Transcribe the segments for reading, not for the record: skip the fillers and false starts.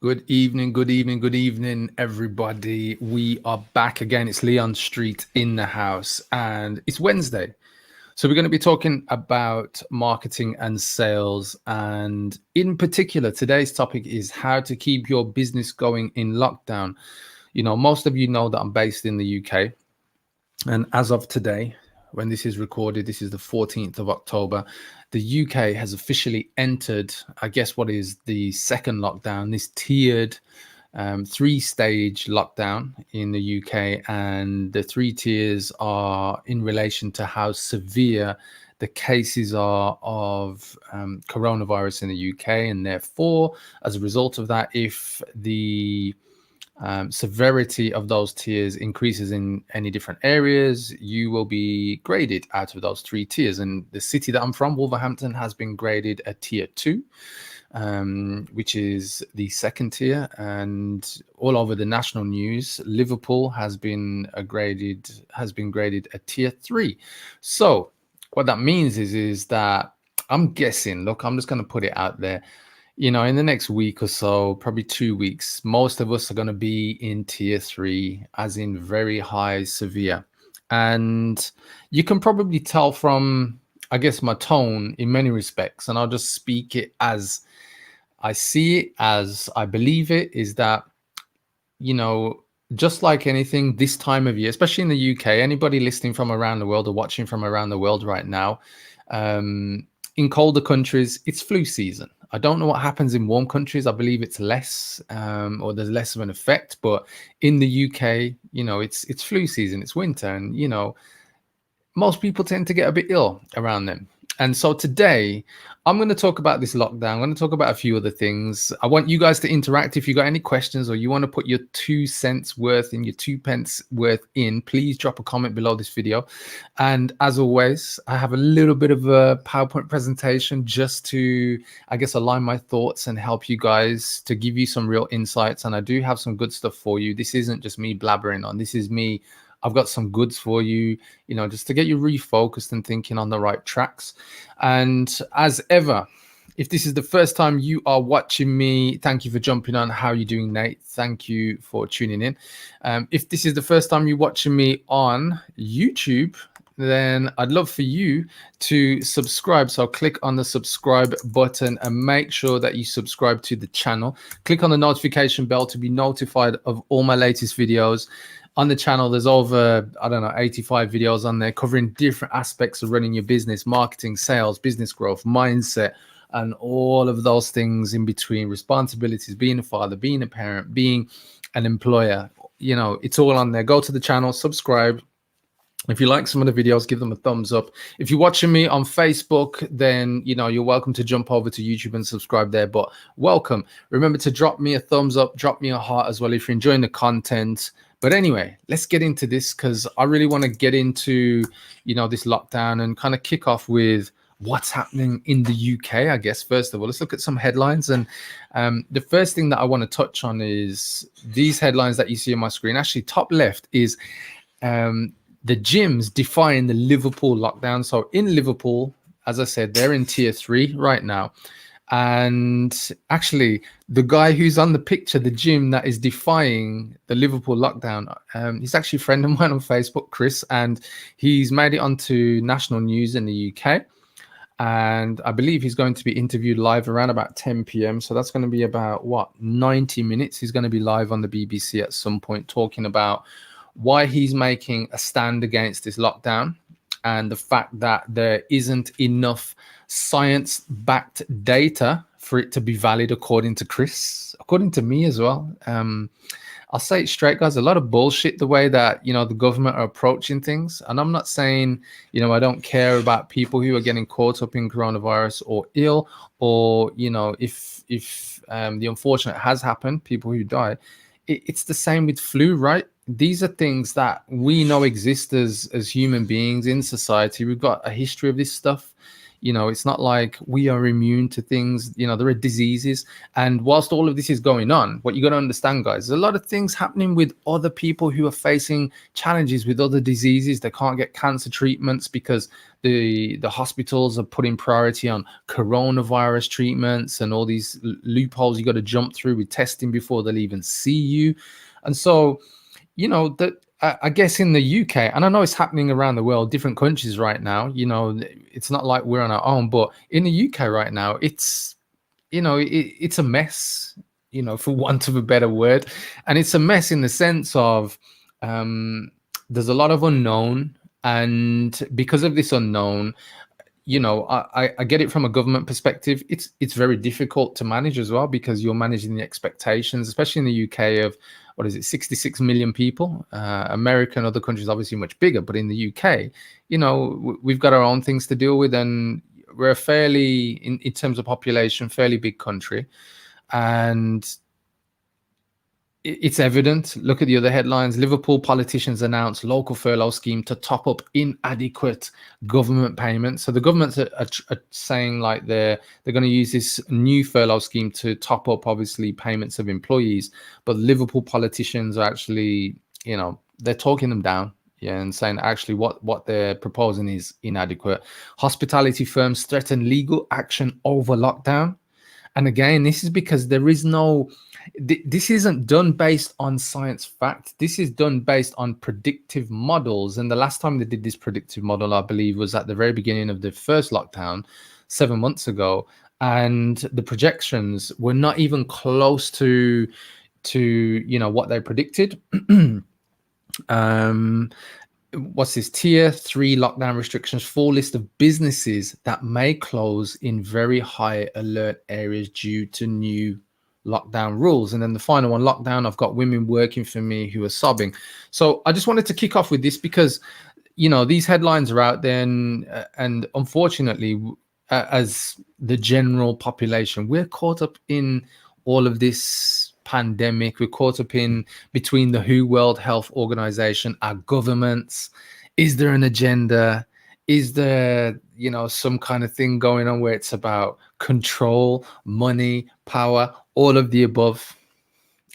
Good evening, good evening, good evening, everybody. We are back again. It's Leon Street in the house, and it's Wednesday. So, we're going to be talking about marketing and sales. And in particular, today's topic is how to keep your business going in lockdown. Most of you know that I'm based in the UK. And as of today, when this is recorded, this is the 14th of October. The UK has officially entered, I guess, what is the second lockdown, this tiered three-stage lockdown in the UK. And the three tiers are in relation to how severe the cases are of coronavirus in the UK. And therefore, as a result of that, if the severity of those tiers increases in any different areas, you will be graded out of those three tiers. And the city that I'm from, Wolverhampton, has been graded a tier 2, which is the second tier. And all over the national news, Liverpool has been graded a tier 3. So what that means is that I'm guessing, look, I'm just going to put it out there, in the next week or so, probably 2 weeks, most of us are going to be in tier 3, as in very high severe. And you can probably tell from, I guess, my tone in many respects, and I'll just speak it as I see it, as I believe it, is that, just like anything this time of year, especially in the UK, anybody listening from around the world or watching from around the world right now, in colder countries, it's flu season. I don't know what happens in warm countries. I believe it's less, or there's less of an effect. But in the UK, it's flu season, it's winter, and most people tend to get a bit ill around them. And so today, I'm going to talk about this lockdown. I'm going to talk about a few other things. I want you guys to interact. If you got any questions or you want to put your 2 cents worth in, your 2 pence worth in, please drop a comment below this video. And as always, I have a little bit of a PowerPoint presentation just to, I guess, align my thoughts and help you guys, to give you some real insights. And I do have some good stuff for you. This isn't just me blabbering on. This is me. I've got some goods for you, just to get you refocused and thinking on the right tracks. And as ever, if this is the first time you are watching me, thank you for jumping on. How are you doing, Nate? Thank you for tuning in. If this is the first time you're watching me on YouTube, then I'd love for you to subscribe. So click on the subscribe button and make sure that you subscribe to the channel. Click on the notification bell to be notified of all my latest videos. On the channel, there's over, 85 videos on there covering different aspects of running your business, marketing, sales, business growth, mindset, and all of those things in between, responsibilities, being a father, being a parent, being an employer. It's all on there. Go to the channel, subscribe. If you like some of the videos, give them a thumbs up. If you're watching me on Facebook, then, you're welcome to jump over to YouTube and subscribe there. But welcome. Remember to drop me a thumbs up, drop me a heart as well if you're enjoying the content. But anyway, let's get into this, because I really want to get into, this lockdown and kind of kick off with what's happening in the UK, I guess. First of all, let's look at some headlines. And the first thing that I want to touch on is these headlines that you see on my screen. Actually, top left is the gyms defying the Liverpool lockdown. So in Liverpool, as I said, they're in tier 3 right now. And actually, the guy who's on the picture, the gym that is defying the Liverpool lockdown, he's actually a friend of mine on Facebook, Chris, and he's made it onto national news in the UK. And I believe he's going to be interviewed live around about 10 p.m. So that's going to be about, 90 minutes. He's going to be live on the BBC at some point talking about why he's making a stand against this lockdown, and the fact that there isn't enough science-backed data for it to be valid, according to Chris, according to me as well. I'll say it straight, guys, a lot of bullshit the way that, the government are approaching things. And I'm not saying, I don't care about people who are getting caught up in coronavirus or ill, or, if the unfortunate has happened, people who die. It's the same with flu, right? These are things that we know exist as human beings in society. We've got a history of this stuff. It's not like we are immune to things. There are diseases. And whilst all of this is going on, what you got to understand, guys, there's a lot of things happening with other people who are facing challenges with other diseases. They can't get cancer treatments because the hospitals are putting priority on coronavirus treatments, and all these loopholes you got to jump through with testing before they'll even see you. And so, that I guess in the UK, and I know it's happening around the world, different countries right now, it's not like we're on our own, but in the UK right now, it's a mess, for want of a better word. And it's a mess in the sense of there's a lot of unknown. And because of this unknown, I get it from a government perspective. It's very difficult to manage as well, because you're managing the expectations, especially in the UK, of what is it, 66 million people. America and other countries obviously much bigger, but in the UK, we've got our own things to deal with, and we're a fairly, in terms of population, fairly big country. And it's evident. Look at the other headlines. Liverpool politicians announce local furlough scheme to top up inadequate government payments. So the government's are saying like they're going to use this new furlough scheme to top up, obviously, payments of employees. But Liverpool politicians are actually, they're talking them down. Yeah, and saying actually what they're proposing is inadequate. Hospitality firms threaten legal action over lockdown. And again, this is because there is no, this isn't done based on science fact. This is done based on predictive models. And the last time they did this predictive model, I believe, was at the very beginning of the first lockdown 7 months ago. And the projections were not even close to what they predicted. What's this? Tier 3 lockdown restrictions, full list of businesses that may close in very high alert areas due to new lockdown rules. And then the final one, lockdown, I've got women working for me who are sobbing. So I just wanted to kick off with this because, these headlines are out there, and unfortunately, as the general population, we're caught up in all of this pandemic. We're caught up in between the WHO, World Health Organization, our governments. Is there an agenda? Is there, some kind of thing going on where it's about control, money, power, all of the above?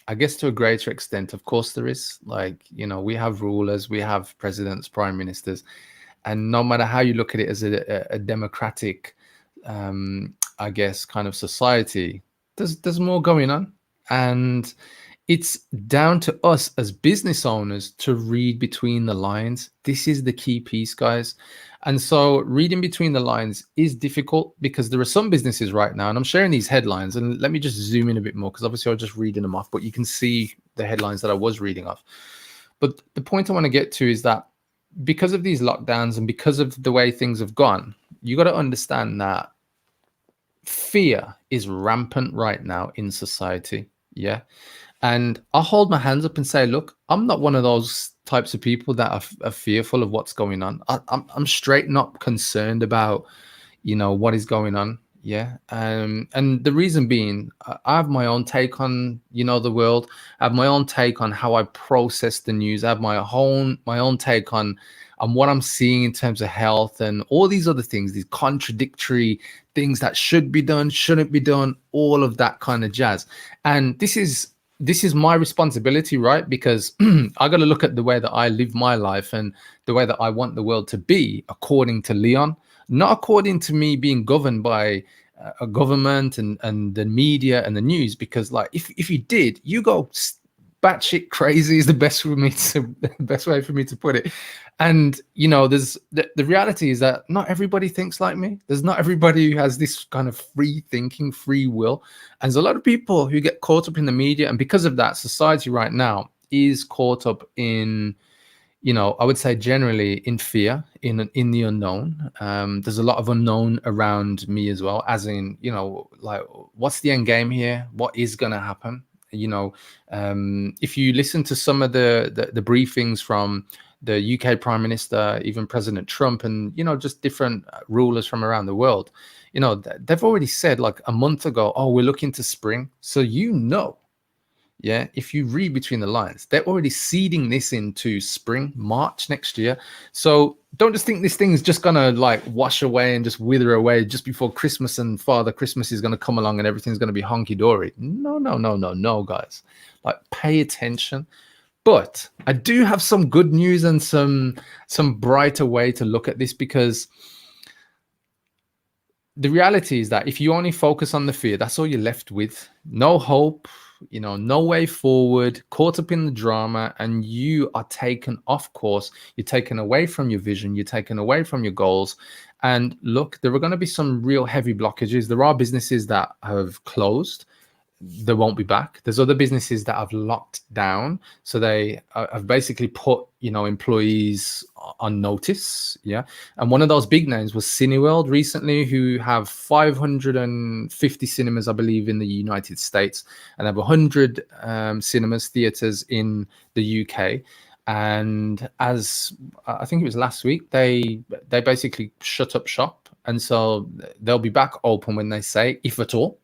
I guess to a greater extent, of course there is. Like, we have rulers, we have presidents, prime ministers, and no matter how you look at it as a democratic, I guess, kind of society, there's more going on. And it's down to us as business owners to read between the lines. This is the key piece, guys. And so reading between the lines is difficult because there are some businesses right now, and I'm sharing these headlines, and let me just zoom in a bit more because obviously I was just reading them off, but you can see the headlines that I was reading off. But the point I want to get to is that because of these lockdowns and because of the way things have gone, you got to understand that fear is rampant right now in society. Yeah. And I'll hold my hands up and say, look, I'm not one of those types of people that are fearful of what's going on. I'm straight not concerned about, what is going on. Yeah. And the reason being, I have my own take on, the world. I have my own take on how I process the news. I have my own take on what I'm seeing in terms of health and all these other things, these contradictory things that should be done, shouldn't be done, all of that kind of jazz. And this is my responsibility, right? Because I got to look at the way that I live my life and the way that I want the world to be according to Leon, not according to me being governed by a government and the media and the news. Because like, if you did, you go batshit crazy is the best way for me to put it. And there's the reality is that not everybody thinks like me. There's not everybody who has this kind of free thinking, free will. And there's a lot of people who get caught up in the media, and because of that, society right now is caught up in, I would say generally in fear, in the unknown. There's a lot of unknown around me as well, as in, like, what's the end game here? What is going to happen? If you listen to some of the briefings from the UK Prime Minister, even President Trump, and just different rulers from around the world, they've already said like a month ago, oh, we're looking to spring. So yeah, if you read between the lines, they're already seeding this into spring, March next year. So don't just think this thing's just gonna like wash away and just wither away just before Christmas and Father Christmas is gonna come along and everything's gonna be honky-dory. No, guys. Like, pay attention. But I do have some good news and some brighter way to look at this, because the reality is that if you only focus on the fear, that's all you're left with. No hope, no way forward, caught up in the drama, and you are taken off course. You're taken away from your vision. You're taken away from your goals. And look, there are going to be some real heavy blockages. There are businesses that have closed. They won't be back. There's other businesses that have locked down, so they have basically put employees on notice. Yeah, and one of those big names was Cineworld recently, who have 550 cinemas, I believe, in the United States, and have 100 cinemas, theaters in the UK. And as I think it was last week, they basically shut up shop, and so they'll be back open when they say, if at all.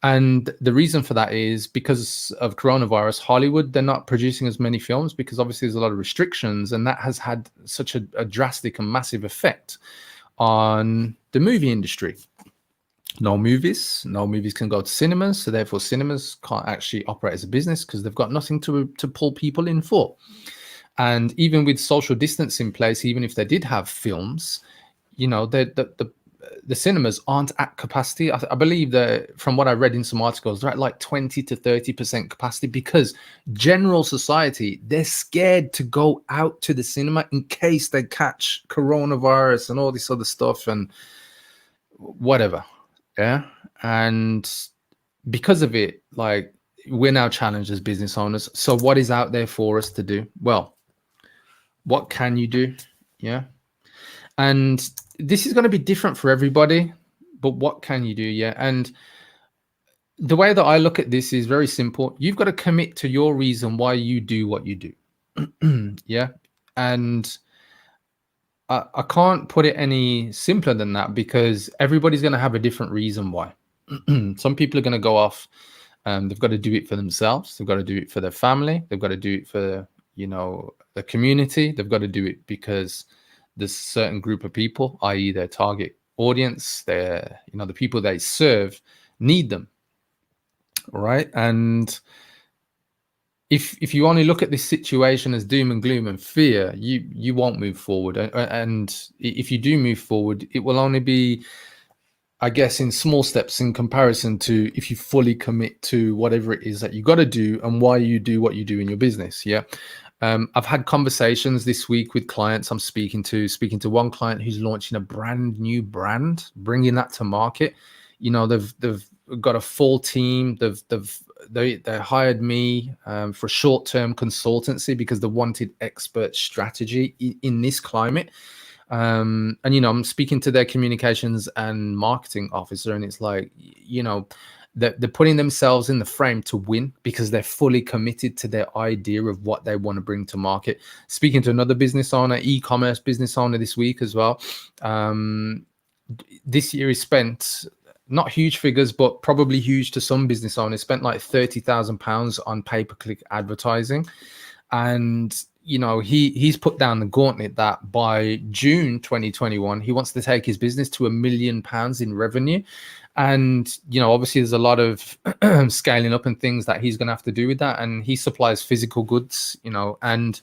And the reason for that is because of coronavirus. Hollywood, they're not producing as many films because obviously there's a lot of restrictions, and that has had such a drastic and massive effect on the movie industry. No movies can go to cinemas, so therefore cinemas can't actually operate as a business because they've got nothing to pull people in for. And even with social distance in place, even if they did have films, the cinemas aren't at capacity. I believe that, from what I read in some articles, they're at like 20 to 30% capacity, because general society, they're scared to go out to the cinema in case they catch coronavirus and all this other stuff and whatever. Yeah. And because of it, like, we're now challenged as business owners. So what is out there for us to do? Well, what can you do? Yeah. And this is going to be different for everybody, but what can you do? Yeah. And the way that I look at this is very simple. You've got to commit to your reason why you do what you do. Yeah. And I can't put it any simpler than that, because everybody's going to have a different reason why. Some people are going to go off. They've got to do it for themselves. They've got to do it for their family. They've got to do it for, the community. They've got to do it because this certain group of people, i.e. their target audience, their, the people they serve, need them. Right. And if you only look at this situation as doom and gloom and fear, you won't move forward. And if you do move forward, it will only be, I guess, in small steps in comparison to if you fully commit to whatever it is that you got to do and why you do what you do in your business. Yeah. I've had conversations this week with clients I'm speaking to one client who's launching a brand new brand, bringing that to market. They've got a full team. They hired me for short-term consultancy because they wanted expert strategy in this climate. And I'm speaking to their communications and marketing officer, and it's like, they're putting themselves in the frame to win because they're fully committed to their idea of what they want to bring to market. Speaking to another business owner, e-commerce business owner this week as well. This year is spent, not huge figures, but probably huge to some business owners, spent like £30,000 on pay-per-click advertising. And he's put down the gauntlet that by June 2021, he wants to take his business to £1 million in revenue. And, obviously there's a lot of scaling up and things that he's going to have to do with that. And he supplies physical goods, and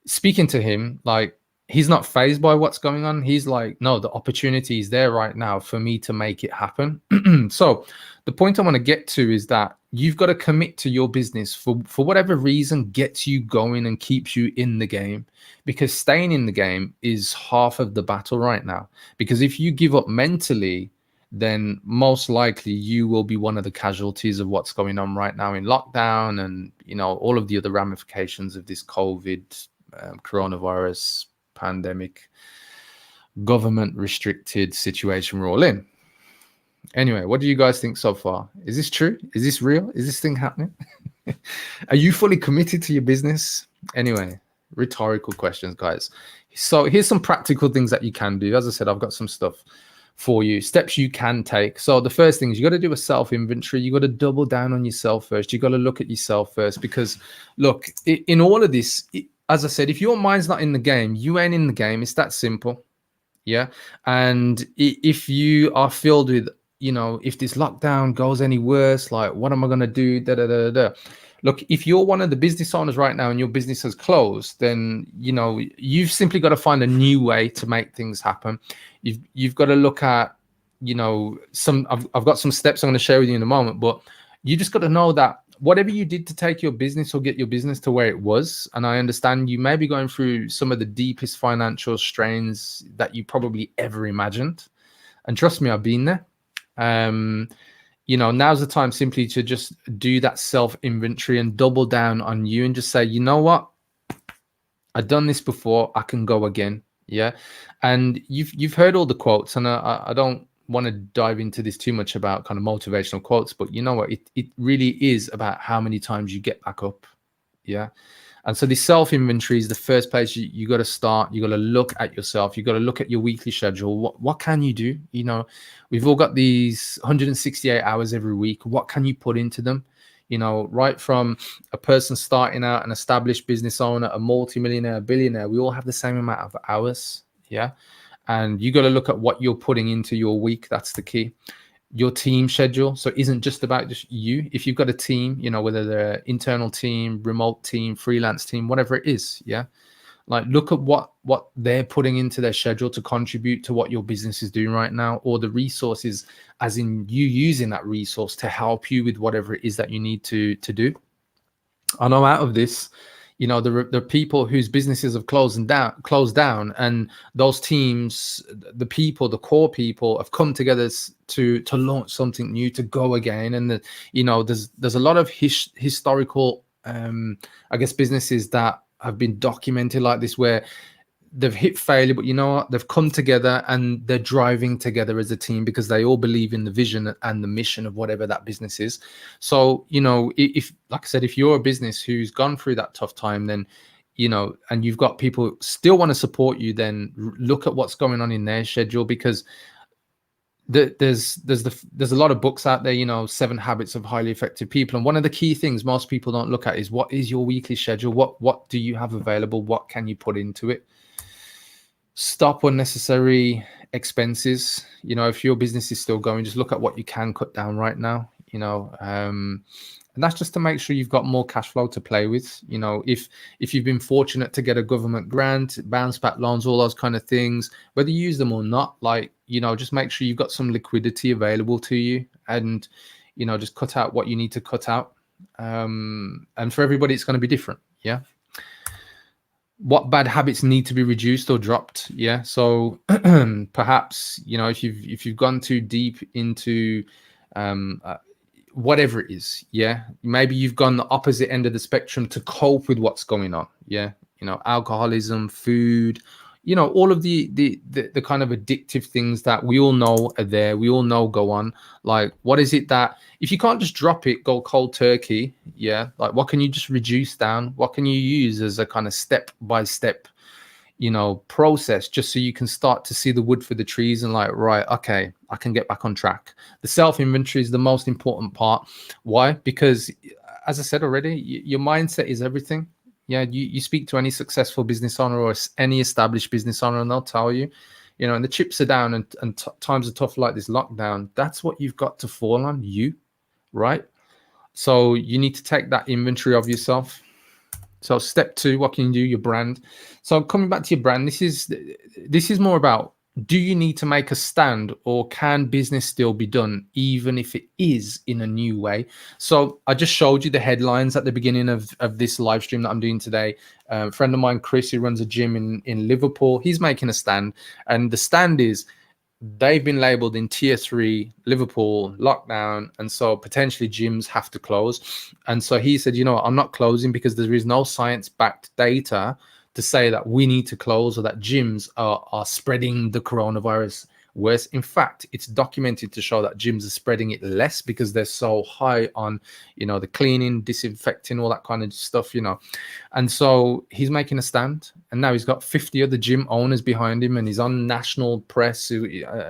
speaking to him, like, he's not fazed by what's going on. He's like, no, the opportunity is there right now for me to make it happen. So the point I want to get to is that you've got to commit to your business for whatever reason gets you going and keeps you in the game, because staying in the game is half of the battle right now. Because if you give up mentally, then most likely you will be one of the casualties of what's going on right now in lockdown and, all of the other ramifications of this COVID, coronavirus, pandemic, government restricted situation we're all in. Anyway, what do you guys think so far? Is this true? Is this real? Is this thing happening? Are you fully committed to your business? Anyway, rhetorical questions, guys. So here's some practical things that you can do. As I said, I've got some stuff for you, steps you can take. So the first thing is you got to do a self-inventory. You got to double down on yourself first. You got to look at yourself first, because look, in all of this, as I said, if your mind's not in the game, you ain't in the game. It's that simple. Yeah. And if you are filled with, if this lockdown goes any worse, like, what am I going to do? Da, da, da, da. Look, if you're one of the business owners right now and your business has closed, then, you've simply got to find a new way to make things happen. You've got to look at, I've got some steps I'm going to share with you in a moment, but you just got to know that whatever you did to take your business or get your business to where it was, and I understand you may be going through some of the deepest financial strains that you probably ever imagined. And trust me, I've been there. Now's the time simply to just do that self-inventory and double down on you and just say, you know what? I've done this before. I can go again. Yeah. And you've heard all the quotes, and I don't want to dive into this too much about kind of motivational quotes, but you know what? It really is about how many times you get back up. Yeah. And so this self-inventory is the first place you got to start. You got to look at yourself. You got to look at your weekly schedule. What can you do? We've all got these 168 hours every week. What can you put into them? Right from a person starting out, an established business owner, a multimillionaire, a billionaire, we all have the same amount of hours. Yeah. And you got to look at what you're putting into your week. That's the key. Your team schedule. So it isn't just about just you. If you've got a team, whether they're internal team, remote team, freelance team, whatever it is. Yeah. Like, look at what they're putting into their schedule to contribute to what your business is doing right now, or the resources, as in you using that resource to help you with whatever it is that you need to do. I know out of this, the people whose businesses have closed down, and those teams, the core people have come together to launch something new, to go again. And there's a lot of historical, I guess, businesses that have been documented like this, where they've hit failure, but you know what? They've come together and they're driving together as a team because they all believe in the vision and the mission of whatever that business is. So, if, like I said, if you're a business who's gone through that tough time, then, and you've got people who still want to support you, then look at what's going on in their schedule, because there's a lot of books out there, 7 Habits of Highly Effective People. And one of the key things most people don't look at is, what is your weekly schedule? What do you have available? What can you put into it? Stop unnecessary expenses. If your business is still going, just look at what you can cut down right now, and that's just to make sure you've got more cash flow to play with. If you've been fortunate to get a government grant, bounce back loans, all those kind of things, whether you use them or not, just make sure you've got some liquidity available to you, and, just cut out what you need to cut out. And for everybody, it's going to be different. Yeah. What bad habits need to be reduced or dropped? Yeah. So perhaps, if you've gone too deep into whatever it is, yeah, maybe you've gone the opposite end of the spectrum to cope with what's going on. Yeah. Alcoholism, food, all of the kind of addictive things that we all know are there. We all know go on. Like, what is it that, if you can't just drop it, go cold turkey, yeah, like, what can you just reduce down? What can you use as a kind of step-by-step, process, just so you can start to see the wood for the trees and, like, right, okay, I can get back on track. The self-inventory is the most important part. Why? Because, as I said already, your mindset is everything. Yeah, you speak to any successful business owner or any established business owner, and they'll tell you, and the chips are down and times are tough like this lockdown. That's what you've got to fall on, you, right? So you need to take that inventory of yourself. So step 2, what can you do? Your brand. So coming back to your brand, this is more about, do you need to make a stand, or can business still be done even if it is in a new way? So I just showed you the headlines at the beginning of this live stream that I'm doing today. A friend of mine, Chris, who runs a gym in Liverpool, he's making a stand, and the stand is, they've been labeled in tier 3 Liverpool lockdown, and so potentially gyms have to close. And so he said, I'm not closing because there is no science-backed data to say that we need to close or that gyms are spreading the coronavirus. worse. In fact, it's documented to show that gyms are spreading it less because they're so high on, the cleaning, disinfecting, all that kind of stuff, And so he's making a stand, and now he's got 50 other gym owners behind him, and he's on national press,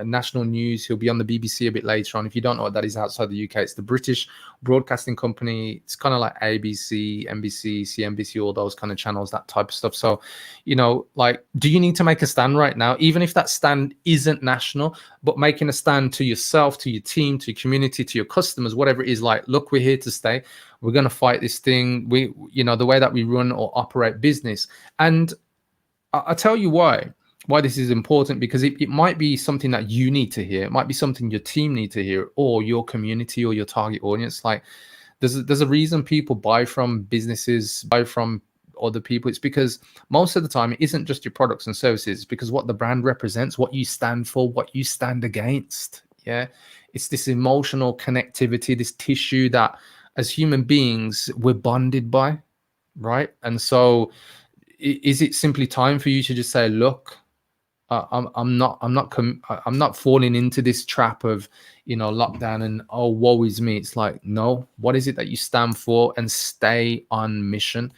national news. He'll be on the BBC a bit later on. If you don't know what that is outside the UK, it's the British broadcasting company. It's kind of like ABC, NBC, CNBC, all those kind of channels, that type of stuff. So, like, do you need to make a stand right now? Even if that stand isn't national, but making a stand to yourself, to your team, to your community, to your customers, whatever it is, like, look, we're here to stay. We're going to fight this thing. The way that we run or operate business. And I'll tell you why this is important, because it might be something that you need to hear. It might be something your team need to hear, or your community or your target audience. Like, there's a reason people buy from businesses, buy from other people. It's because most of the time it isn't just your products and services. It's because what the brand represents, what you stand for, what you stand against. Yeah. It's this emotional connectivity, this tissue that as human beings we're bonded by, right? And so is it simply time for you to just say, look, I'm not falling into this trap of, lockdown and, oh, woe is me. It's like, no, what is it that you stand for, and stay on mission.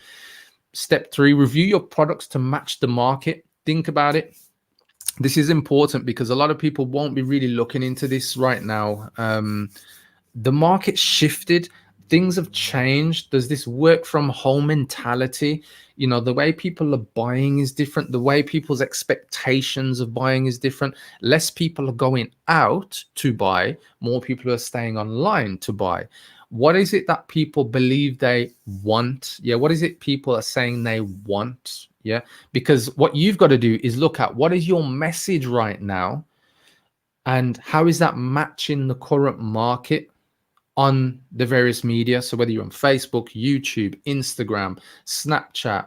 Step 3, review your products to match the market. Think about it. This is important because a lot of people won't be really looking into this right now. The market shifted. Things have changed. There's this work from home mentality. The way people are buying is different. The way people's expectations of buying is different. Less people are going out to buy. More people are staying online to buy. What is it that people believe they want? Yeah. What is it people are saying they want? Yeah. Because what you've got to do is look at what is your message right now, and how is that matching the current market on the various media. So whether you're on Facebook, YouTube, Instagram, Snapchat,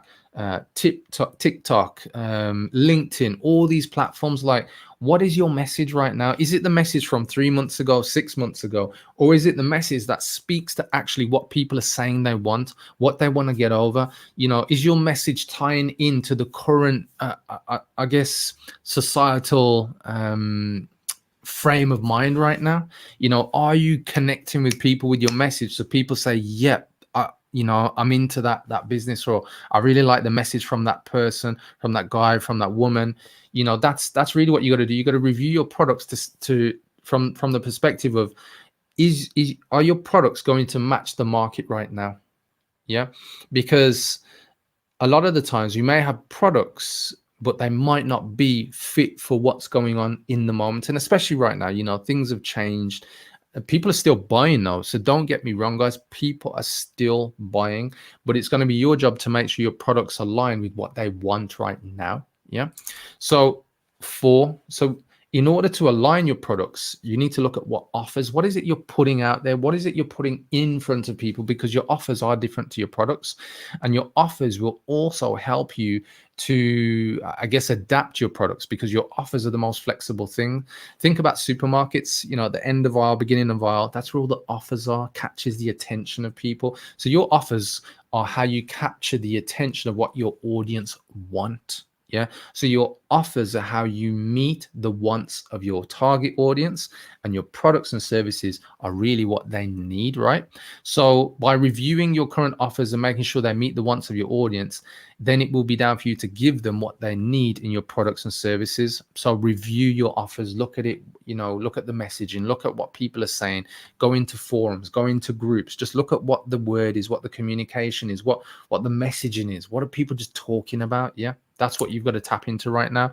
TikTok, LinkedIn, all these platforms, like, what is your message right now? Is it the message from 3 months ago, 6 months ago, or is it the message that speaks to actually what people are saying they want, what they want to get over? Is your message tying into the current, I guess, societal frame of mind right now? Are you connecting with people with your message, so people say, yep, I'm into that business, or I really like the message from that person, from that guy, from that woman? That's really what you got to do. You got to review your products from the perspective of, are your products going to match the market right now? Yeah, because a lot of the times you may have products, but they might not be fit for what's going on in the moment. And especially right now, things have changed. People are still buying though. So don't get me wrong, guys. People are still buying, but it's going to be your job to make sure your products align with what they want right now. Yeah. So in order to align your products, you need to look at what is it you're putting out there? What is it you're putting in front of people? Because your offers are different to your products, and your offers will also help you to, I guess, adapt your products, because your offers are the most flexible thing. Think about supermarkets, at the end of aisle, beginning of aisle, that's where all the offers are, catches the attention of people. So your offers are how you capture the attention of what your audience want. Yeah. So your offers are how you meet the wants of your target audience, and your products and services are really what they need, right? So by reviewing your current offers and making sure they meet the wants of your audience, then it will be down for you to give them what they need in your products and services. So review your offers, look at it, look at the messaging, look at what people are saying, go into forums, go into groups, just look at what the word is, what the communication is, what the messaging is, what are people just talking about? Yeah. That's what you've got to tap into right now.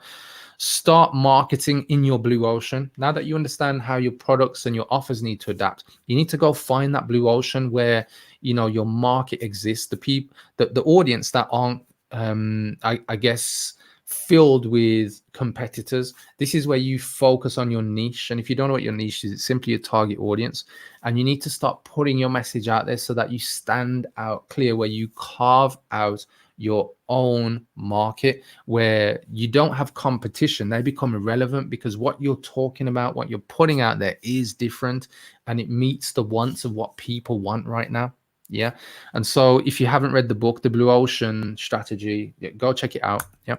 Start marketing in your blue ocean. Now that you understand how your products and your offers need to adapt, you need to go find that blue ocean where, your market exists. The audience that aren't, I guess, filled with competitors. This is where you focus on your niche. And if you don't know what your niche is, it's simply a target audience. And you need to start putting your message out there so that you stand out clear, where you carve out your own market, where you don't have competition. They become irrelevant, because what you're talking about, what you're putting out there is different, and it meets the wants of what people want right now. Yeah. And so if you haven't read the book, The Blue Ocean Strategy, yeah, go check it out. Yeah.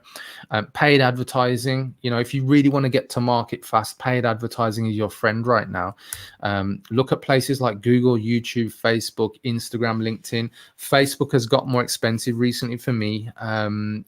Paid advertising, if you really want to get to market fast, paid advertising is your friend right now. Look at places like Google, YouTube, Facebook, Instagram, LinkedIn. Facebook has got more expensive recently for me.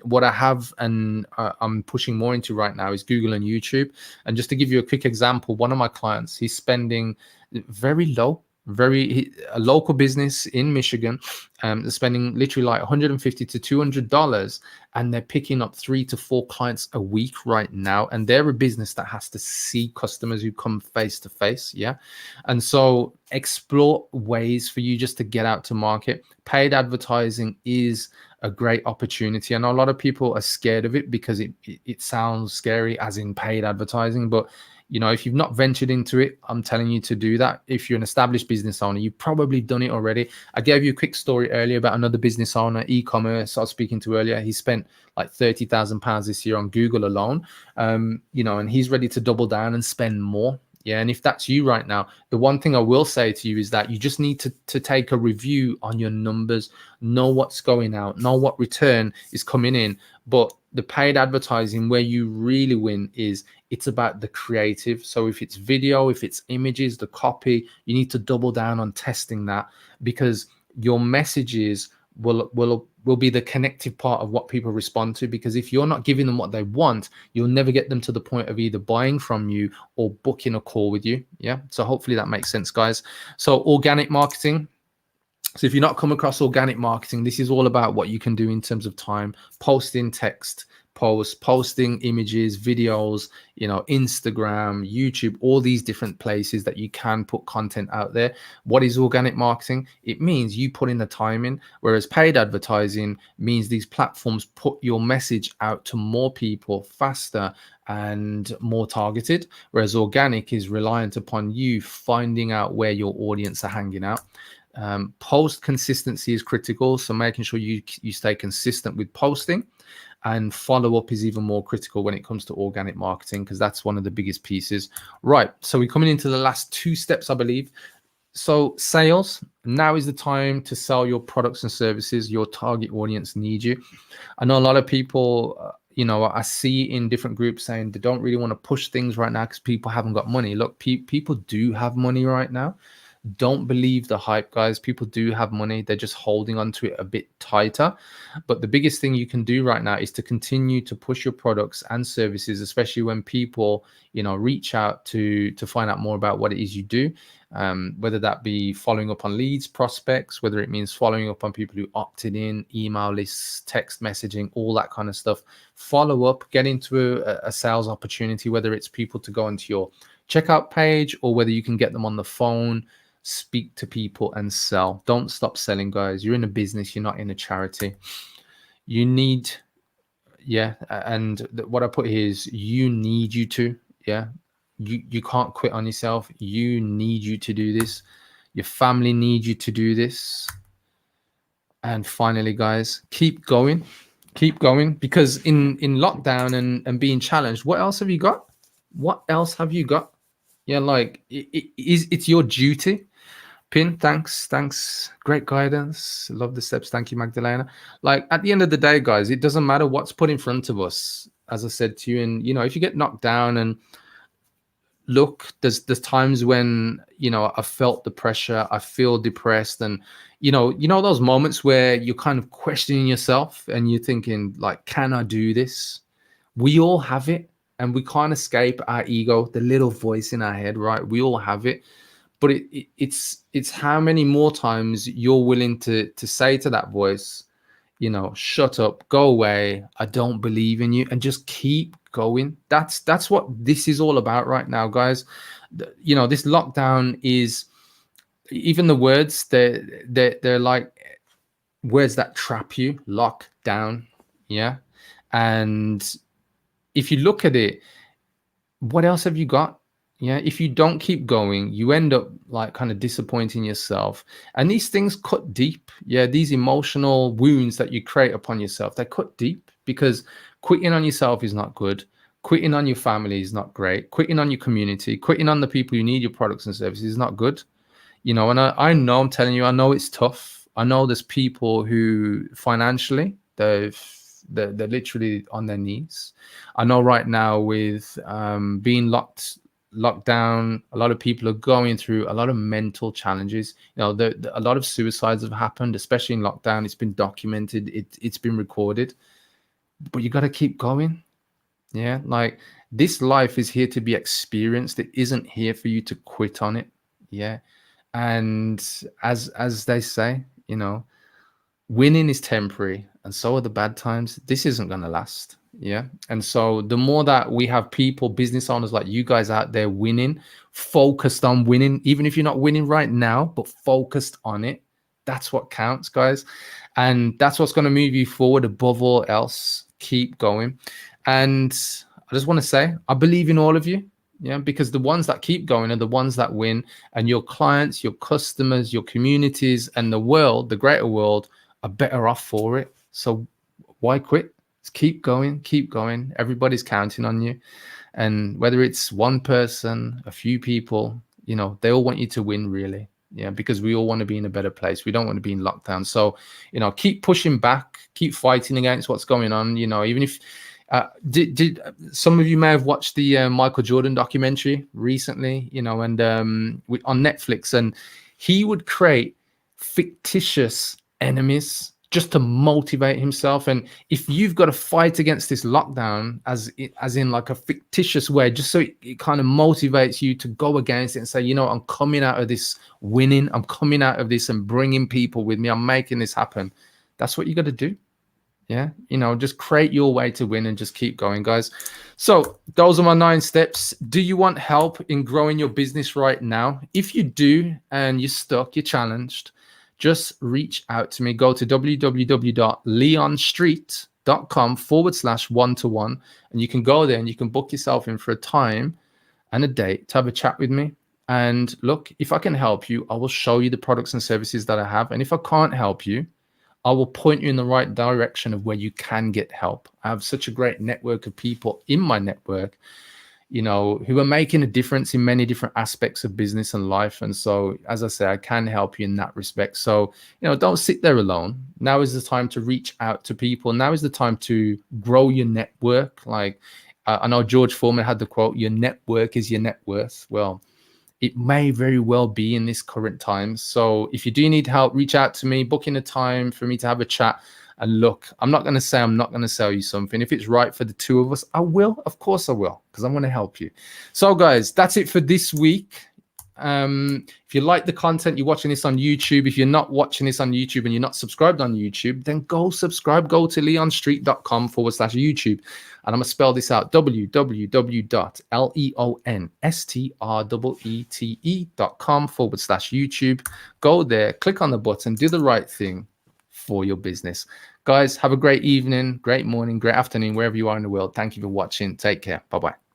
What I have and I'm pushing more into right now is Google and YouTube. And just to give you a quick example, one of my clients, he's spending very low, a local business in Michigan, they're spending literally like $150 to $200, and they're picking up 3 to 4 clients a week right now. And they're a business that has to see customers who come face to face. Yeah. And so explore ways for you just to get out to market. Paid advertising is a great opportunity. I know a lot of people are scared of it because it sounds scary, as in paid advertising, but if you've not ventured into it, I'm telling you to do that. If you're an established business owner, you've probably done it already. I gave you a quick story earlier about another business owner, e-commerce I was speaking to earlier. He spent like £30,000 this year on Google alone, and he's ready to double down and spend more. Yeah. And if that's you right now, the one thing I will say to you is that you just need to take a review on your numbers, know what's going out, know what return is coming in. But the paid advertising, where you really win, is it's about the creative. So if it's video, if it's images, the copy, you need to double down on testing that, because your messages will be the connective part of what people respond to. Because if you're not giving them what they want, you'll never get them to the point of either buying from you or booking a call with you. Yeah. So hopefully that makes sense, guys. So organic marketing. So if you're not come across organic marketing, this is all about what you can do in terms of time, posting text posts, posting images, videos, Instagram, YouTube, all these different places that you can put content out there. What is organic marketing? It means you put in the time in, whereas paid advertising means these platforms put your message out to more people faster and more targeted, whereas organic is reliant upon you finding out where your audience are hanging out. Post consistency is critical, so making sure you stay consistent with posting, and follow up is even more critical when it comes to organic marketing, because that's one of the biggest pieces. Right, so we're coming into the last 2 steps, I believe. So sales, now is the time to sell your products and services. Your target audience needs you. I know a lot of people, I see in different groups saying they don't really want to push things right now because people haven't got money. Look, people do have money right now. Don't believe the hype, guys. People do have money. They're just holding on to it a bit tighter. But the biggest thing you can do right now is to continue to push your products and services, especially when people, reach out to find out more about what it is you do. Whether that be following up on leads, prospects, whether it means following up on people who opted in, email lists, text messaging, all that kind of stuff. Follow up, get into a sales opportunity, whether it's people to go onto your checkout page or whether you can get them on the phone. Speak to people and sell. Don't stop selling, guys. You're in a business. You're not in a charity. You need, and what I put here is you need you to, you can't quit on yourself. You need you to do this. Your family needs you to do this. And finally, guys, keep going, because in lockdown and being challenged, what else have you got? Yeah, like it's your duty. Pin, thanks. Great guidance. Love the steps. Thank you, Magdalena. Like at the end of the day, guys, it doesn't matter what's put in front of us. As I said to you, and if you get knocked down, and look, there's times when I felt the pressure, I feel depressed, and those moments where you're kind of questioning yourself and you're thinking like, can I do this? We all have it, and we can't escape our ego, the little voice in our head, right? We all have it. But it's how many more times you're willing to say to that voice, shut up, go away, I don't believe in you, and just keep going. That's what this is all about right now, guys. This lockdown is, even the words, they're like words that trap you. Lock down. Yeah. And if you look at it, what else have you got? Yeah, if you don't keep going, you end up like kind of disappointing yourself. And these things cut deep. Yeah, these emotional wounds that you create upon yourself, they cut deep, because quitting on yourself is not good. Quitting on your family is not great. Quitting on your community, quitting on the people who need your products and services is not good. And I know, I'm telling you, I know it's tough. I know there's people who financially they're literally on their knees. I know right now with being locked down, a lot of people are going through a lot of mental challenges. You know, a lot of suicides have happened, especially in lockdown. It's been documented. It's been recorded. But you got to keep going. Yeah, like this life is here to be experienced. It isn't here for you to quit on it. Yeah, and as they say, you know, winning is temporary and so are the bad times. This isn't going to last. Yeah, and so the more that we have people, business owners like you guys out there winning, focused on winning, even if you're not winning right now, but focused on it, that's what counts, guys. And that's what's going to move you forward above all else. Keep going. And I just want to say I believe in all of you. Yeah, because the ones that keep going are the ones that win, and your clients, your customers, your communities, and the world, the greater world, are better off for it. So why quit? Just keep going, keep going. Everybody's counting on you. And whether it's one person, a few people, you know, they all want you to win, really. Yeah, because we all want to be in a better place. We don't want to be in lockdown. So, you know, keep pushing back, keep fighting against what's going on. You know, even if did some of you may have watched the Michael Jordan documentary recently, you know, and on Netflix, and he would create fictitious enemies just to motivate himself. And if you've got to fight against this lockdown as in like a fictitious way, just so it kind of motivates you to go against it and say, you know, I'm coming out of this winning, I'm coming out of this and bringing people with me, I'm making this happen. That's what you got to do. Yeah, you know, just create your way to win and just keep going, guys. So those are my 9 steps. Do you want help in growing your business right now? If you do and you're stuck, you're challenged, just reach out to me. Go to www.leonstreet.com/one-to-one, and you can go there and you can book yourself in for a time and a date to have a chat with me. And look, if I can help you, I will show you the products and services that I have. And if I can't help you, I will point you in the right direction of where you can get help. I have such a great network of people in my network, you know, who are making a difference in many different aspects of business and life. And so, as I say, I can help you in that respect. So, you know, don't sit there alone. Now is the time to reach out to people. Now is the time to grow your network. Like I know George Foreman had the quote, your network is your net worth. Well, it may very well be in this current time. So if you do need help, reach out to me, book in a time for me to have a chat. And look, I'm not going to say I'm not going to sell you something. If it's right for the two of us, I will. Of course I will, because I'm going to help you. So guys, that's it for this week. If you like the content, you're watching this on YouTube. If you're not watching this on YouTube and you're not subscribed on YouTube, then go subscribe. Go to leonstreet.com/YouTube. And I'm going to spell this out, www.leonstreete.com/YouTube. Go there, click on the button, do the right thing for your business. Guys, have a great evening, great morning, great afternoon, wherever you are in the world. Thank you for watching. Take care. Bye-bye.